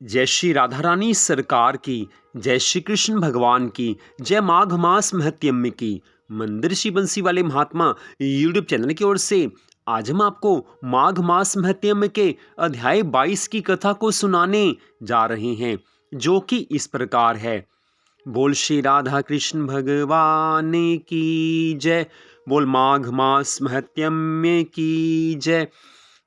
जय श्री राधा रानी सरकार की, जय श्री कृष्ण भगवान की, जय माघ मास महत्यम की। मंदिर श्री बंसी वाले महात्मा यूट्यूब चैनल की ओर से आज हम आपको माघ मास महत्यम के अध्याय 22 की कथा को सुनाने जा रहे हैं, जो कि इस प्रकार है। बोल श्री राधा कृष्ण भगवान की जय। बोल माघ मास महत्यम्य की जय।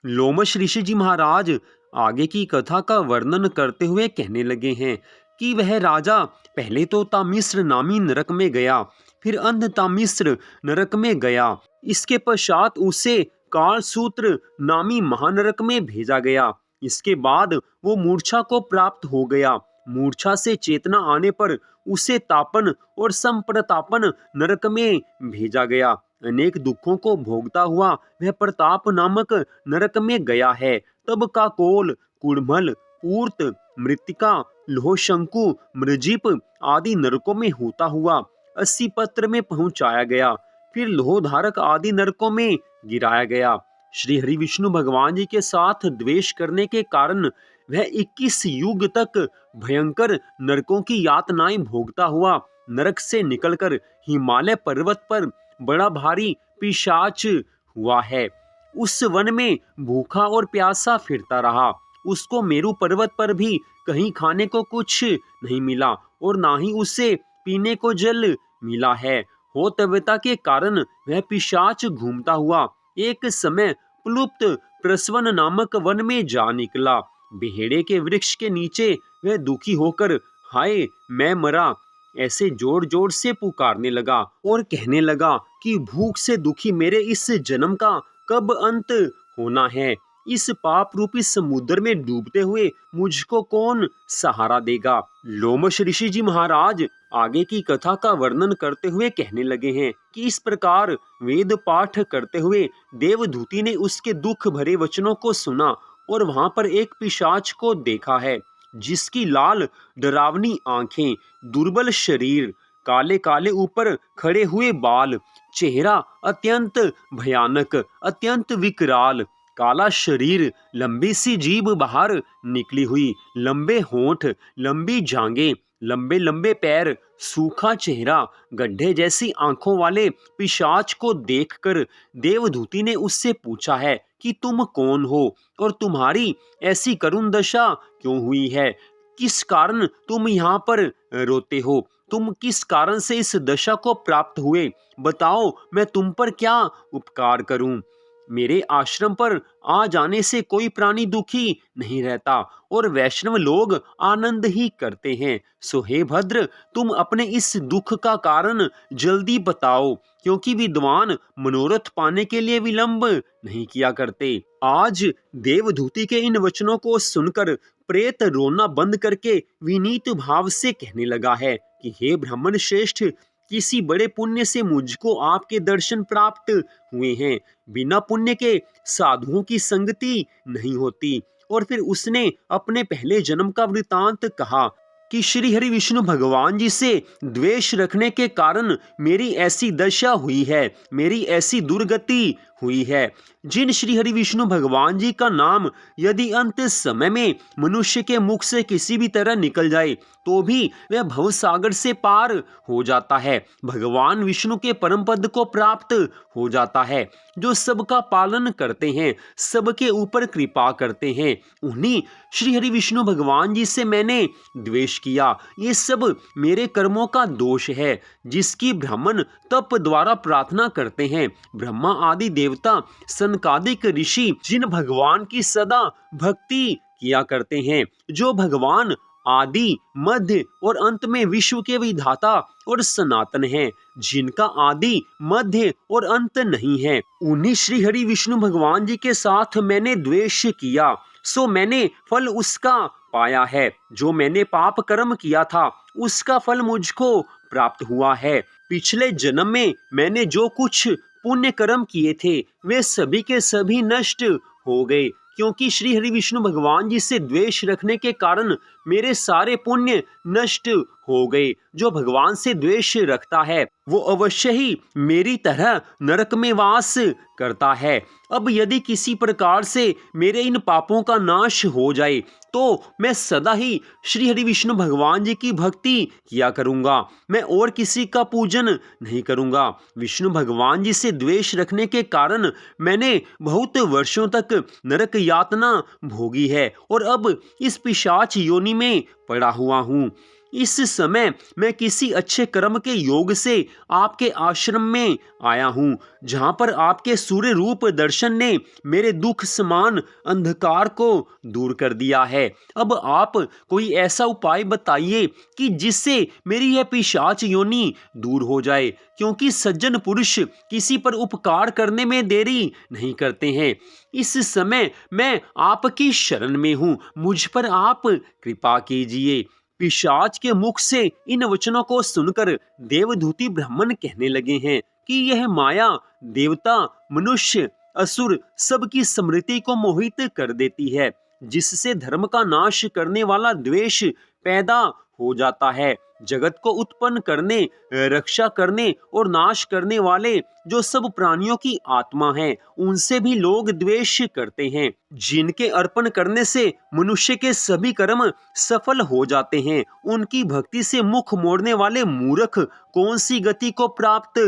लोमश ऋषि जी महाराज आगे की कथा का वर्णन करते हुए कहने लगे हैं कि वह राजा पहले तो तामिस्र नामी नरक में गया, फिर अंध तामिस्र नरक में गया। इसके पश्चात उसे कालसूत्र नामी महानरक में भेजा गया। इसके बाद वो मूर्छा को प्राप्त हो गया। मूर्छा से चेतना आने पर उसे तापन और संप्रतापन नरक में भेजा गया। अनेक दुखों को भोगता हुआ वह प्रताप नामक नरक में गया है। तब का कोल, कुड़मल, ऊर्त, मृत्तिका, लोहशंकु, मृजिप आदि नरकों में होता हुआ 80 पत्र में पहुंचाया गया। फिर लोहधारक आदि नरकों में गिराया गया। श्री हरि विष्णु भगवान जी के साथ द्वेष करने के कारण वह 21 युग तक भयंकर नरकों की यातनाएं भोगता हुआ नरक से निकलकर हिमालय पर्वत पर बड़ा भारी पिशाच हुआ है। उस वन में भूखा और प्यासा फिरता रहा। उसको मेरु पर्वत पर भी कहीं खाने को कुछ नहीं मिला और ना ही उसे पीने को जल मिला है। होतव्यता के कारण वह पिशाच घूमता हुआ एक समय प्लुप्त प्रसवन नामक वन में जा निकला। बेहेड़े के वृक्ष के नीचे वह दुखी होकर हाय मैं मरा ऐसे जोर जोर से पुकारने लगा और कहने लगा कि भूख से दुखी मेरे इस जन्म का कब अंत होना है। इस पाप रूपी समुद्र में डूबते हुए मुझको कौन सहारा देगा। लोमश ऋषि जी महाराज आगे की कथा का वर्णन करते हुए कहने लगे हैं कि इस प्रकार वेद पाठ करते हुए देवदूती ने उसके दुख भरे वचनों को सुना और वहां पर एक पिशाच को देखा है, जिसकी लाल डरावनी आंखें, दुर्बल शरीर, काले काले ऊपर खड़े हुए बाल, चेहरा अत्यंत भयानक, अत्यंत विकराल, काला शरीर, लंबी सी जीभ बाहर निकली हुई, लंबे होंठ, लंबी जांघें, लंबे लंबे पैर, सूखा चेहरा, गड्ढे जैसी आंखों वाले पिशाच को देखकर देवदूती ने उससे पूछा है कि तुम कौन हो और तुम्हारी ऐसी करुण दशा क्यों हुई है। किस कारण तुम यहाँ पर रोते हो? तुम किस कारण से इस दशा को प्राप्त हुए? बताओ, मैं तुम पर क्या उपकार करूं? मेरे आश्रम पर आ जाने से कोई प्राणी दुखी नहीं रहता और वैष्णव लोग आनंद ही करते हैं। सो हे भद्र, तुम अपने इस दुख का कारण जल्दी बताओ, क्योंकि विद्वान मनोरथ पाने के लिए विलंब नहीं किया करते। आज देवदूती के इन वचनों को सुनकर प्रेत रोना बंद करके विनीत भाव से कहने लगा है कि हे ब्राह्मण श्रेष्ठ, किसी बड़े पुण्य से मुझको आपके दर्शन प्राप्त हुए हैं। बिना पुण्य के साधुओं की संगति नहीं होती। और फिर उसने अपने पहले जन्म का वृतांत कहा कि श्री हरि विष्णु भगवान जी से द्वेष रखने के कारण मेरी ऐसी दशा हुई है, मेरी ऐसी दुर्गति हुई है। जिन श्री हरि विष्णु भगवान जी का नाम यदि अंत समय में मनुष्य के मुख से किसी भी तरह निकल जाए तो भी वह भव सागर से पार हो जाता है, भगवान विष्णु के परम पद को प्राप्त हो जाता है। जो सबका पालन करते हैं, सबके ऊपर कृपा करते हैं, उन्हीं श्री हरि विष्णु भगवान जी से मैंने द्वेष किया। ये सब मेरे कर्मों का दोष है, जिसकी ब्राह्मण तप द्वारा प्रार्थना करते हैं। ब्रह्मा आदि देवता, सनकादिक ऋषि जिन भगवान की सदा भक्ति किया करते हैं, जो भगवान आदि, मध्य और अंत में विश्व के विधाता और सनातन हैं, जिनका आदि, मध्य और अंत नहीं है, उन्हीं श्री हरि विष्णु भगवान जी के साथ मैंने द्वेष किया। सो मैंने फल उसका पाया है। जो मैंने पाप कर्म किया था उसका फल मुझको प्राप्त हुआ है। पिछले जन्म में मैंने जो कुछ पुण्य कर्म किए थे वे सभी के सभी नष्ट हो गए, क्योंकि श्री हरि विष्णु भगवान जी से द्वेष रखने के कारण मेरे सारे पुण्य नष्ट हो गए। जो भगवान से द्वेष रखता है वो अवश्य ही मेरी तरह नरक में वास करता है। अब यदि किसी प्रकार से मेरे इन पापों का नाश हो जाए तो मैं सदा ही श्री हरि विष्णु भगवान जी की भक्ति किया करूंगा, मैं और किसी का पूजन नहीं करूंगा। विष्णु भगवान जी से द्वेष रखने के कारण मैंने बहुत वर्षों तक नरक यातना भोगी है और अब इस पिशाच योनि में पड़ा हुआ हूँ। इस समय मैं किसी अच्छे कर्म के योग से आपके आश्रम में आया हूँ, जहाँ पर आपके सूर्य रूप दर्शन ने मेरे दुख समान अंधकार को दूर कर दिया है। अब आप कोई ऐसा उपाय बताइए कि जिससे मेरी यह पिशाच योनि दूर हो जाए, क्योंकि सज्जन पुरुष किसी पर उपकार करने में देरी नहीं करते हैं। इस समय मैं आपकी शरण में हूँ, मुझ पर आप कृपा कीजिए। पिशाच के मुख से इन वचनों को सुनकर देवदूती ब्राह्मण कहने लगे हैं कि यह माया देवता, मनुष्य, असुर सबकी स्मृति को मोहित कर देती है, जिससे धर्म का नाश करने वाला द्वेष पैदा हो जाता है। जगत को उत्पन्न करने, रक्षा करने और नाश करने वाले जो सब प्राणियों की आत्मा है, उनसे भी लोग द्वेष करते हैं। जिनके अर्पण करने से मनुष्य के सभी कर्म सफल हो जाते हैं, उनकी भक्ति से मुख मोड़ने वाले मूर्ख कौन सी गति को प्राप्त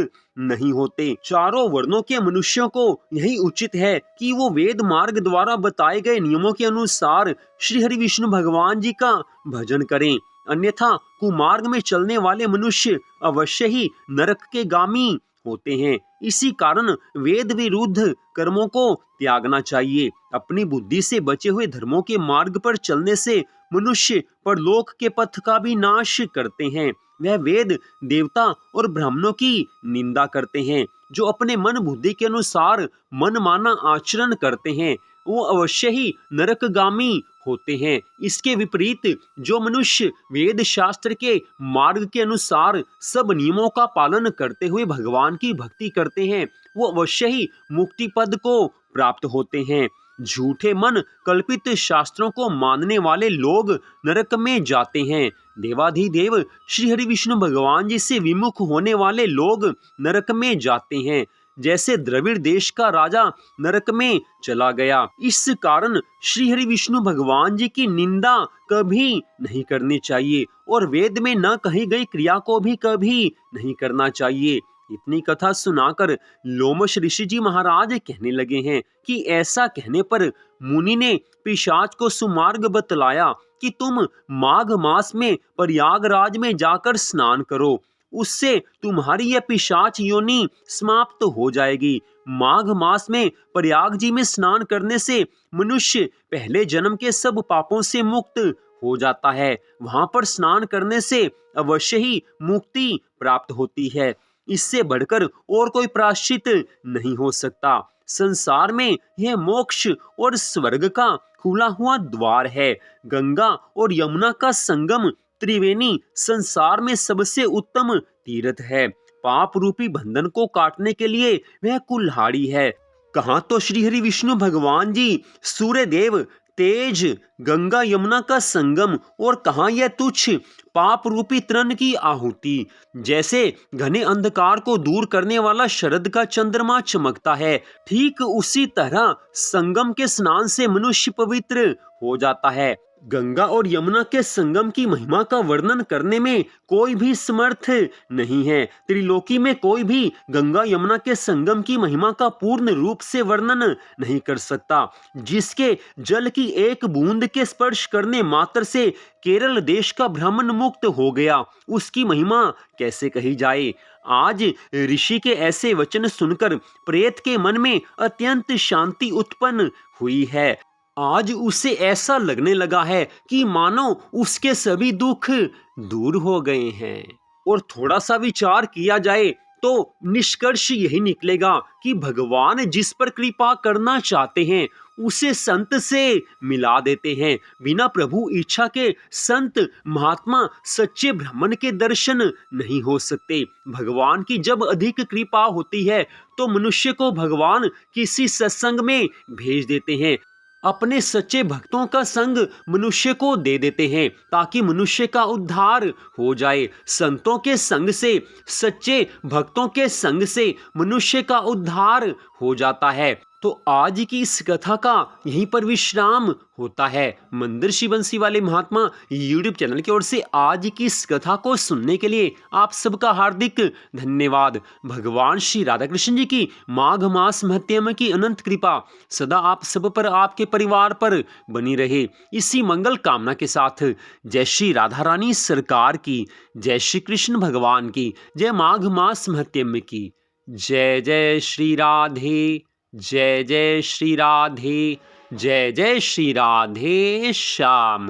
नहीं होते। चारों वर्णों के मनुष्यों को यही उचित है कि वो वेद मार्ग द्वारा बताए गए नियमों के अनुसार श्री हरि विष्णु भगवान जी का भजन करें, अन्यथा कुमार्ग में चलने वाले मनुष्य अवश्य ही नरक के गामी होते हैं। इसी कारण वेद विरुद्ध कर्मों को त्यागना चाहिए। अपनी बुद्धि से बचे हुए धर्मों के मार्ग पर चलने से मनुष्य परलोक के पथ का भी नाश करते हैं। वह वेद, देवता और ब्राह्मणों की निंदा करते हैं। जो अपने मन बुद्धि के अनुसार मनमाना आचरण करते हैं वो अवश्य ही नरकगामी होते हैं। इसके विपरीत जो मनुष्य वेद शास्त्र के मार्ग के अनुसार सब नियमों का पालन करते हुए भगवान की भक्ति करते हैं वो अवश्य ही मुक्ति पद को प्राप्त होते हैं। झूठे मन कल्पित शास्त्रों को मानने वाले लोग नरक में जाते हैं। देवाधिदेव श्री हरि विष्णु भगवान जी से विमुख होने वाले लोग नरक में जाते हैं, जैसे द्रविड़ देश का राजा नरक में चला गया। इस कारण श्री हरि विष्णु भगवान जी की निंदा कभी नहीं करनी चाहिए और वेद में न कही गई क्रिया को भी कभी नहीं करना चाहिए। इतनी कथा सुनाकर लोमश ऋषि जी महाराज कहने लगे हैं कि ऐसा कहने पर मुनि ने पिशाच को सुमार्ग बतलाया कि तुम माघ मास में प्रयागराज में जाकर स्नान करो, उससे तुम्हारी यह पिशाच योनि समाप्त हो जाएगी। माघ मास में प्रयाग जी में स्नान करने से मनुष्य पहले जन्म के सब पापों से मुक्त हो जाता है। वहां पर स्नान करने से अवश्य ही मुक्ति प्राप्त होती है। इससे बढ़कर और कोई प्रायश्चित नहीं हो सकता। संसार में यह मोक्ष और स्वर्ग का खुला हुआ द्वार है। गंगा और यमुना का संगम त्रिवेणी संसार में सबसे उत्तम तीर्थ है। पाप रूपी बंधन को काटने के लिए वह कुल्हाड़ी है। कहाँ तो श्री हरि विष्णु भगवान जी सूर्य देव, तेज, गंगा यमुना का संगम और कहाँ यह तुच्छ पाप रूपी तृण की आहुति। जैसे घने अंधकार को दूर करने वाला शरद का चंद्रमा चमकता है, ठीक उसी तरह संगम के स्नान से मनुष्य पवित्र हो जाता है। गंगा और यमुना के संगम की महिमा का वर्णन करने में कोई भी समर्थ नहीं है। त्रिलोकी में कोई भी गंगा यमुना के संगम की महिमा का पूर्ण रूप से वर्णन नहीं कर सकता। जिसके जल की एक बूंद के स्पर्श करने मात्र से केरल देश का ब्राह्मण मुक्त हो गया, उसकी महिमा कैसे कही जाए। आज ऋषि के ऐसे वचन सुनकर प्रेत के मन में अत्यंत शांति उत्पन्न हुई है। आज उसे ऐसा लगने लगा है कि मानो उसके सभी दुख दूर हो गए हैं। और थोड़ा सा विचार किया जाए तो निष्कर्ष यही निकलेगा कि भगवान जिस पर कृपा करना चाहते हैं उसे संत से मिला देते हैं। बिना प्रभु इच्छा के संत महात्मा सच्चे ब्राह्मण के दर्शन नहीं हो सकते। भगवान की जब अधिक कृपा होती है तो मनुष्य को भगवान किसी सत्संग में भेज देते हैं। अपने सच्चे भक्तों का संग मनुष्य को दे देते हैं ताकि मनुष्य का उद्धार हो जाए। संतों के संग से, सच्चे भक्तों के संग से मनुष्य का उद्धार हो जाता है। तो आज की इस कथा का यहीं पर विश्राम होता है। मंदिर श्री बंसी वाले महात्मा यूट्यूब चैनल की ओर से आज की इस कथा को सुनने के लिए आप सबका हार्दिक धन्यवाद। भगवान श्री राधा कृष्ण जी की माघ मास महत्म की अनंत कृपा सदा आप सब पर, आपके परिवार पर बनी रहे। इसी मंगल कामना के साथ जय श्री राधा रानी सरकार की, जय श्री कृष्ण भगवान की, जय माघ मास महत्म की। जय जय श्री राधे, जय जय श्री राधे, जय जय श्री राधे श्याम।